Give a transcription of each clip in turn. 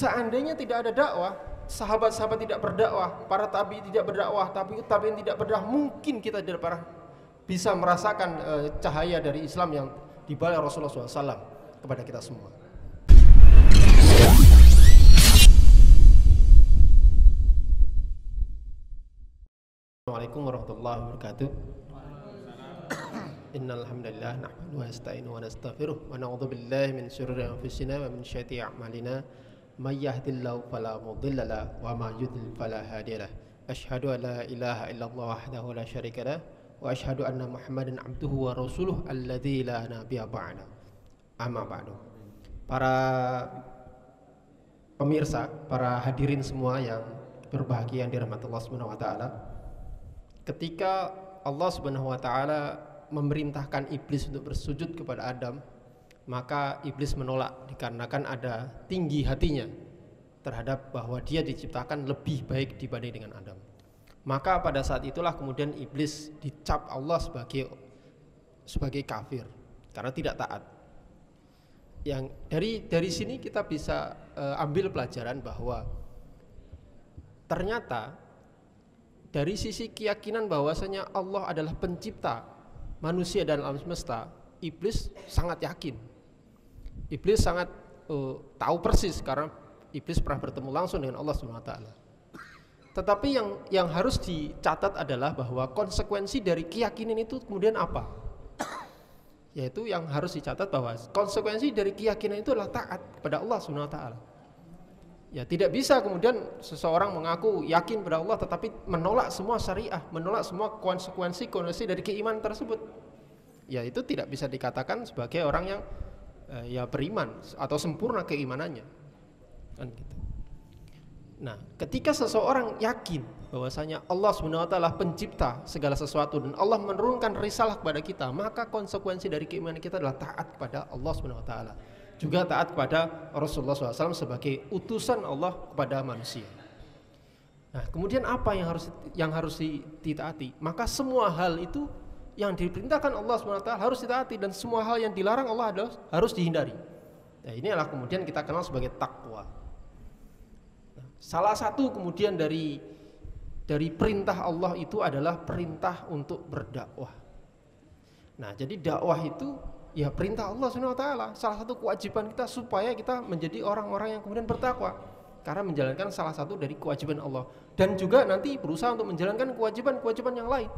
Seandainya tidak ada dakwah, sahabat-sahabat tidak berdakwah, para tabi tidak berdakwah, tabi'in tidak berdakwah, mungkin kita tidak pernah bisa merasakan cahaya dari Islam yang dibawa Rasulullah SAW kepada kita semua. Assalamualaikum warahmatullahi wabarakatuh. Innal hamdalillah nahmaduhu wa nasta'inuhu wa nastaghfiruh wa na'udzu billahi min shururi anfusina wa min sayyiati a'malina. May yahdihillahu fala mudilla lahu wa may yudlil fala hadiya lahu. Asyhadu an la ilaha illallah wahdahu la syarika lahu wa asyhadu anna Muhammadan abduhu wa rasuluhu alladzi la nabiyya ba'da. Amma ba'du. Para pemirsa, para hadirin semua yang berbahagia yang dirahmati Allah Subhanahu wa taala. Ketika Allah Subhanahu wa taala memerintahkan iblis untuk bersujud kepada Adam, maka iblis menolak dikarenakan ada tinggi hatinya terhadap bahwa dia diciptakan lebih baik dibanding dengan Adam. Maka pada saat itulah kemudian iblis dicap Allah sebagai kafir karena tidak taat. Yang dari sini kita bisa ambil pelajaran bahwa ternyata dari sisi keyakinan bahwasanya Allah adalah pencipta manusia dan alam semesta, iblis sangat yakin. Iblis sangat tahu persis karena iblis pernah bertemu langsung dengan Allah SWT. Tetapi yang harus dicatat adalah bahwa konsekuensi dari keyakinan itu kemudian apa? Yaitu yang harus dicatat bahwa konsekuensi dari keyakinan itu adalah taat kepada Allah SWT. Ya, tidak bisa kemudian seseorang mengaku yakin pada Allah tetapi menolak semua syariah, menolak semua konsekuensi dari keimanan tersebut. Ya, itu tidak bisa dikatakan sebagai orang yang ya beriman atau sempurna keimanannya, kan gitu. Nah, ketika seseorang yakin bahwasanya Allah SWT pencipta segala sesuatu dan Allah menurunkan risalah kepada kita, maka konsekuensi dari keimanan kita adalah taat kepada Allah SWT, juga taat kepada Rasulullah SAW sebagai utusan Allah kepada manusia. Nah, kemudian apa yang harus ditaati? Maka semua hal itu yang diperintahkan Allah SWT harus ditaati dan semua hal yang dilarang Allah harus dihindari. Nah, inilah kemudian kita kenal sebagai takwa. Nah, salah satu kemudian dari perintah Allah itu adalah perintah untuk berdakwah. Nah, jadi dakwah itu ya perintah Allah SWT. Salah satu kewajiban kita supaya kita menjadi orang-orang yang kemudian bertakwa karena menjalankan salah satu dari kewajiban Allah dan juga nanti berusaha untuk menjalankan kewajiban-kewajiban yang lain.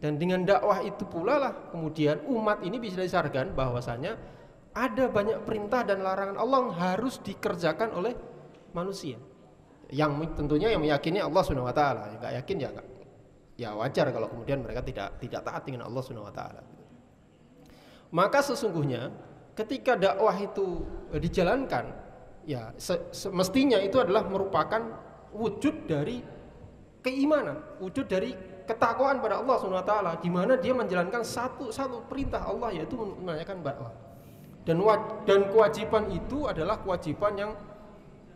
Dan dengan dakwah itu pula lah kemudian umat ini bisa disarkan bahwasanya ada banyak perintah dan larangan Allah yang harus dikerjakan oleh manusia. Yang tentunya yang meyakini Allah Subhanahu wa taala, yang enggak yakin ya wajar kalau kemudian mereka tidak taat dengan Allah Subhanahu wa taala. Maka sesungguhnya ketika dakwah itu dijalankan, ya semestinya itu adalah merupakan wujud dari keimanan, wujud dari ketakwaan pada Allah SWT, di mana dia menjalankan satu perintah Allah, yaitu menunaikan dakwah. Dan kewajiban itu adalah kewajiban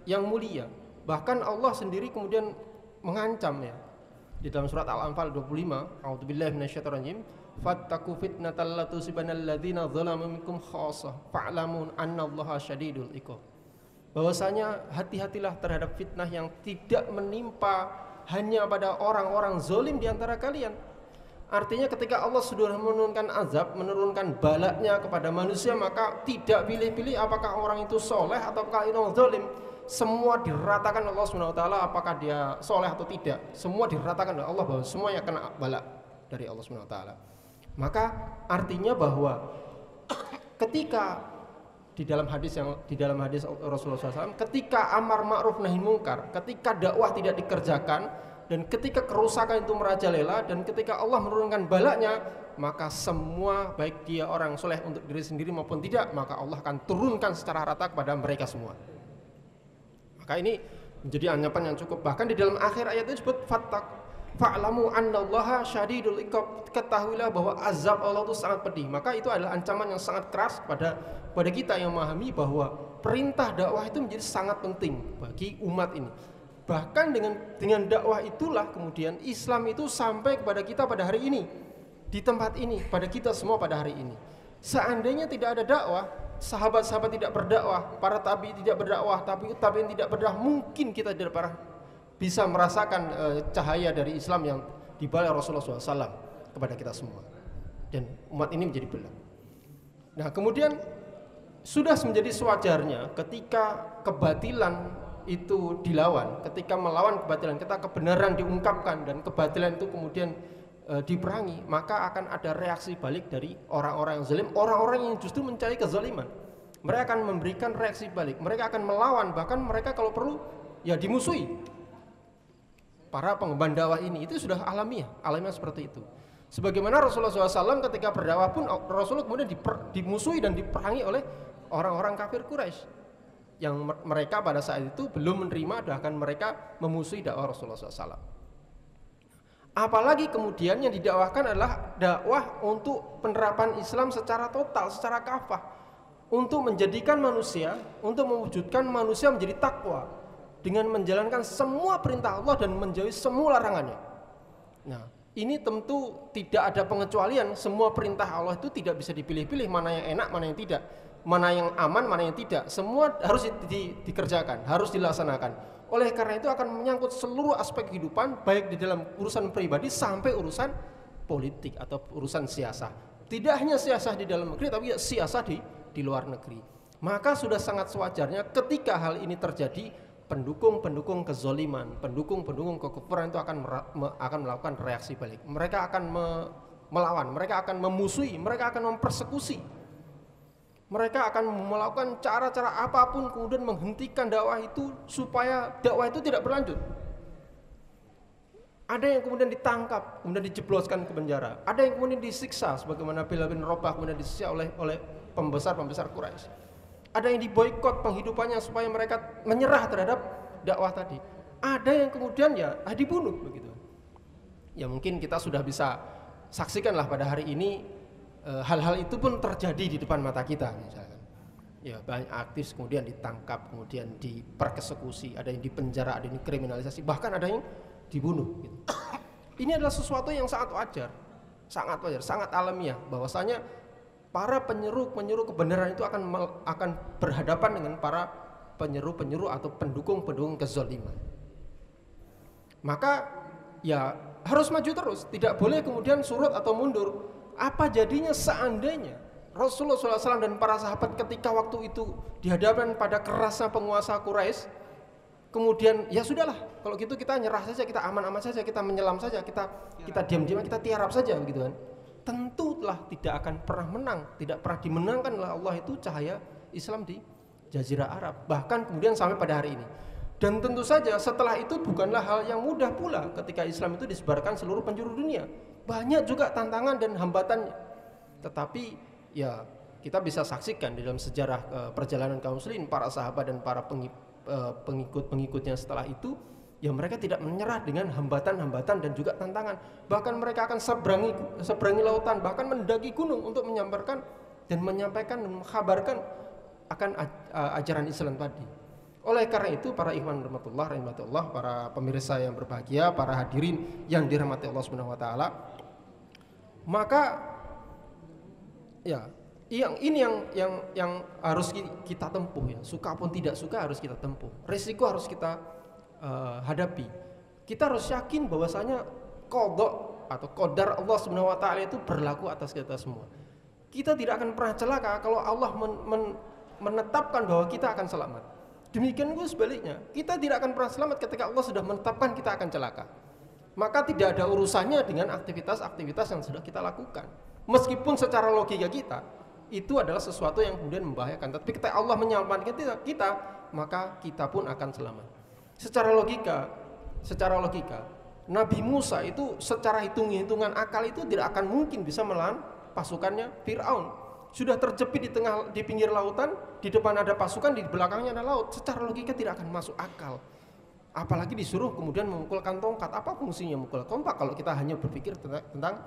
yang mulia. Bahkan Allah sendiri kemudian mengancam ya di dalam surat Al-Anfal 25, a'udzubillahi minasyaitonirrajim, fattaqu fitnatal la tusibanal ladzina dzalamu minkum khassah fa'lamu annallaha syadidul iqab. Bahwasanya hati-hatilah terhadap fitnah yang tidak menimpa hanya pada orang-orang zalim di antara kalian. Artinya ketika Allah sudah menurunkan azab, menurunkan balaknya kepada manusia, maka tidak pilih-pilih apakah orang itu soleh ataukah itu zalim. Semua diratakan Allah SWT apakah dia soleh atau tidak. Semua diratakan oleh Allah bahwa semuanya kena balak dari Allah SWT. Maka artinya bahwa ketika di dalam hadis Rasulullah SAW, ketika amar ma'ruf nahi mungkar, ketika dakwah tidak dikerjakan dan ketika kerusakan itu merajalela dan ketika Allah menurunkan balaknya, maka semua baik dia orang soleh untuk diri sendiri maupun tidak, maka Allah akan turunkan secara rata kepada mereka semua. Maka ini menjadi ancaman yang cukup. Bahkan di dalam akhir ayat itu disebut fa'lamu annallaha syadidul iqab, ketahuilah bahwa azab Allah itu sangat pedih. Maka itu adalah ancaman yang sangat keras pada kita yang memahami bahwa perintah dakwah itu menjadi sangat penting bagi umat ini. Bahkan dengan dakwah itulah kemudian Islam itu sampai kepada kita pada hari ini, di tempat ini, pada kita semua pada hari ini. Seandainya tidak ada dakwah, sahabat-sahabat tidak berdakwah, para tabi tidak berdakwah, tabiin tidak berdakwah, mungkin kita tidak pernah bisa merasakan cahaya dari Islam yang dibawa Rasulullah SAW kepada kita semua. Dan umat ini menjadi belah. Nah, kemudian sudah menjadi sewajarnya ketika kebatilan itu dilawan, ketika melawan kebatilan, ketika kebenaran diungkapkan dan kebatilan itu kemudian diperangi, maka akan ada reaksi balik dari orang-orang yang zalim, orang-orang yang justru mencari kezaliman. Mereka akan memberikan reaksi balik, mereka akan melawan, bahkan mereka kalau perlu ya dimusuhi. Para pengemban dakwah ini itu sudah alamiah seperti itu. Sebagaimana Rasulullah SAW ketika berdakwah pun Rasulullah kemudian dimusuhi dan diperangi oleh orang-orang kafir Quraisy yang mereka pada saat itu belum menerima, bahkan mereka memusuhi dakwah Rasulullah SAW. Apalagi kemudian yang didakwahkan adalah dakwah untuk penerapan Islam secara total, secara kafah, untuk menjadikan manusia, untuk mewujudkan manusia menjadi takwa dengan menjalankan semua perintah Allah dan menjauhi semua larangannya. Nah, ini tentu tidak ada pengecualian. Semua perintah Allah itu tidak bisa dipilih-pilih, mana yang enak, mana yang tidak, mana yang aman, mana yang tidak. Semua harus dikerjakan, harus dilaksanakan. Oleh karena itu akan menyangkut seluruh aspek kehidupan, baik di dalam urusan pribadi sampai urusan politik atau urusan siasah. Tidak hanya siasah di dalam negeri, tapi siasah di luar negeri. Maka sudah sangat sewajarnya ketika hal ini terjadi, pendukung-pendukung kezoliman, pendukung-pendukung kekufuran itu akan melakukan reaksi balik. Mereka akan melawan, mereka akan memusuhi, mereka akan mempersekusi. Mereka akan melakukan cara-cara apapun kemudian menghentikan dakwah itu supaya dakwah itu tidak berlanjut. Ada yang kemudian ditangkap, kemudian dijebloskan ke penjara. Ada yang kemudian disiksa sebagaimana Bilal bin Rabah kemudian disiksa oleh pembesar-pembesar Quraisy. Ada yang diboikot penghidupannya supaya mereka menyerah terhadap dakwah tadi. Ada yang kemudian ya dibunuh begitu. Ya mungkin kita sudah bisa saksikanlah pada hari ini hal-hal itu pun terjadi di depan mata kita misalkan. Ya banyak artis kemudian ditangkap, kemudian dipersekusi, ada yang dipenjara, ada yang dikriminalisasi, bahkan ada yang dibunuh gitu. Ini adalah sesuatu yang sangat wajar, sangat alamiah, bahwasanya para penyeru kebenaran itu akan berhadapan dengan para penyeru atau pendukung kezaliman. Maka ya harus maju terus, tidak boleh kemudian surut atau mundur. Apa jadinya seandainya Rasulullah SAW dan para sahabat ketika waktu itu dihadapkan pada kerasnya penguasa Quraisy, kemudian ya sudahlah, kalau gitu kita nyerah saja, kita aman-aman saja, kita menyelam saja, kita diam-diam, kita tiarap saja begitu kan. Tentu telah tidak akan pernah menang, tidak pernah dimenangkan oleh Allah itu cahaya Islam di Jazirah Arab, bahkan kemudian sampai pada hari ini. Dan tentu saja setelah itu bukanlah hal yang mudah pula ketika Islam itu disebarkan seluruh penjuru dunia. Banyak juga tantangan dan hambatannya. Tetapi ya kita bisa saksikan di dalam sejarah perjalanan kaum muslimin, para sahabat dan para pengikut-pengikutnya setelah itu, ya mereka tidak menyerah dengan hambatan-hambatan dan juga tantangan. Bahkan mereka akan seberangi lautan, bahkan mendaki gunung untuk menyampaikan dan mengkabarkan akan ajaran Islam tadi. Oleh karena itu para ikhwan rahmatullah, para pemirsa yang berbahagia, para hadirin yang dirahmati Allah Subhanahu wa taala, maka ya yang harus kita tempuh ya, suka pun tidak suka harus kita tempuh. Risiko harus kita hadapi. Kita harus yakin bahwasanya qada atau qadar Allah Subhanahu wa taala itu berlaku atas kita semua. Kita tidak akan pernah celaka kalau Allah menetapkan bahwa kita akan selamat. Demikian pula sebaliknya, kita tidak akan pernah selamat ketika Allah sudah menetapkan kita akan celaka. Maka tidak ada urusannya dengan aktivitas-aktivitas yang sudah kita lakukan. Meskipun secara logika kita itu adalah sesuatu yang kemudian membahayakan, tapi ketika Allah menyelamatkan kita, maka kita pun akan selamat. Secara logika, Nabi Musa itu secara hitungan akal itu tidak akan mungkin bisa melawan pasukannya Fir'aun. Sudah terjepit di pinggir lautan, di depan ada pasukan, di belakangnya ada laut. Secara logika tidak akan masuk akal. Apalagi disuruh kemudian memukulkan tongkat. Apa fungsinya memukul tongkat kalau kita hanya berpikir tentang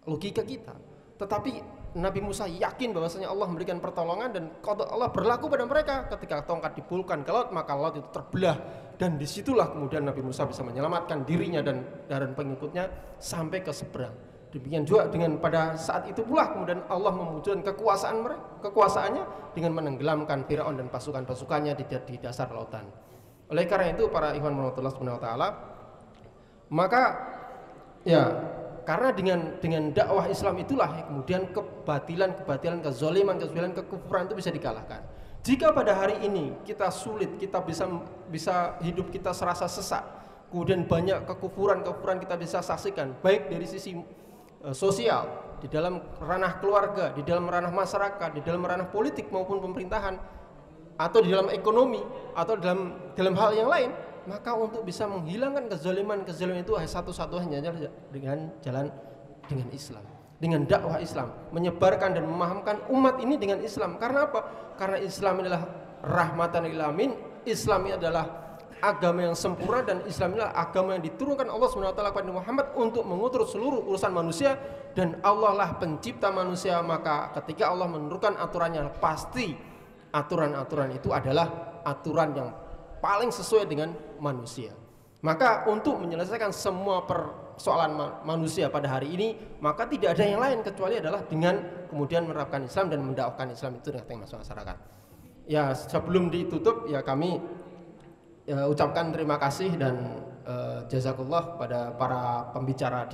logika kita? Tetapi Nabi Musa yakin bahwasanya Allah memberikan pertolongan dan qada Allah berlaku pada mereka. Ketika tongkat dipulkan ke laut, maka laut itu terbelah, dan disitulah kemudian Nabi Musa bisa menyelamatkan dirinya dan pengikutnya sampai ke seberang. Demikian juga dengan pada saat itu pula kemudian Allah mewujudkan kekuasaannya dengan menenggelamkan Firaun dan pasukan-pasukannya di dasar lautan. Oleh karena itu para ikhwan Allah Subhanahu wa taala, maka ya karena dengan dakwah Islam itulah kemudian kebatilan, kezaliman, kekufuran itu bisa dikalahkan. Jika pada hari ini kita sulit, kita bisa hidup kita serasa sesak, kemudian banyak kekufuran kita bisa saksikan, baik dari sisi sosial, di dalam ranah keluarga, di dalam ranah masyarakat, di dalam ranah politik maupun pemerintahan, atau di dalam ekonomi, atau dalam hal yang lain, maka untuk bisa menghilangkan kezaliman itu satu-satunya dengan jalan dengan Islam, dengan dakwah Islam, menyebarkan dan memahamkan umat ini dengan Islam. Karena apa? Karena Islam adalah rahmatan lil alamin, Islam ini adalah agama yang sempurna, dan Islam inilah agama yang diturunkan Allah SWT kepada Muhammad untuk mengatur seluruh urusan manusia, dan Allah lah pencipta manusia. Maka ketika Allah menurunkan aturannya, pasti aturan-aturan itu adalah aturan yang paling sesuai dengan manusia. Maka untuk menyelesaikan semua persoalan manusia pada hari ini, maka tidak ada yang lain kecuali adalah dengan kemudian menerapkan Islam dan mendakwahkan Islam itu dengan masyarakat. Ya, sebelum ditutup ya kami ucapkan terima kasih dan jazakallah pada para pembicara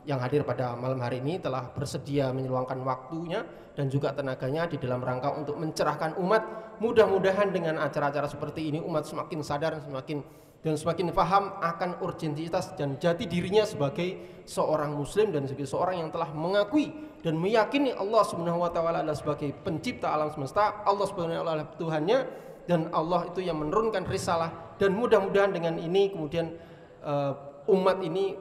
yang hadir pada malam hari ini, telah bersedia meluangkan waktunya dan juga tenaganya di dalam rangka untuk mencerahkan umat. Mudah-mudahan dengan acara-acara seperti ini umat semakin sadar, semakin paham akan urgentitas dan jati dirinya sebagai seorang muslim dan sebagai seorang yang telah mengakui dan meyakini Allah Subhanahu wa taala adalah sebagai pencipta alam semesta, Allah Subhanahu wa taala Tuhannya, dan Allah itu yang menurunkan risalah. Dan mudah-mudahan dengan ini kemudian umat ini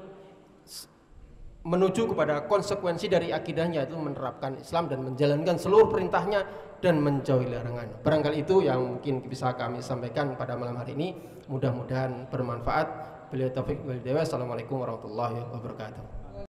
menuju kepada konsekuensi dari akidahnya, itu menerapkan Islam dan menjalankan seluruh perintahnya dan menjauhi larangan. Barangkali itu yang mungkin bisa kami sampaikan pada malam hari ini. Mudah-mudahan bermanfaat. Billahi taufiq wal hidayah. Assalamualaikum warahmatullahi wabarakatuh.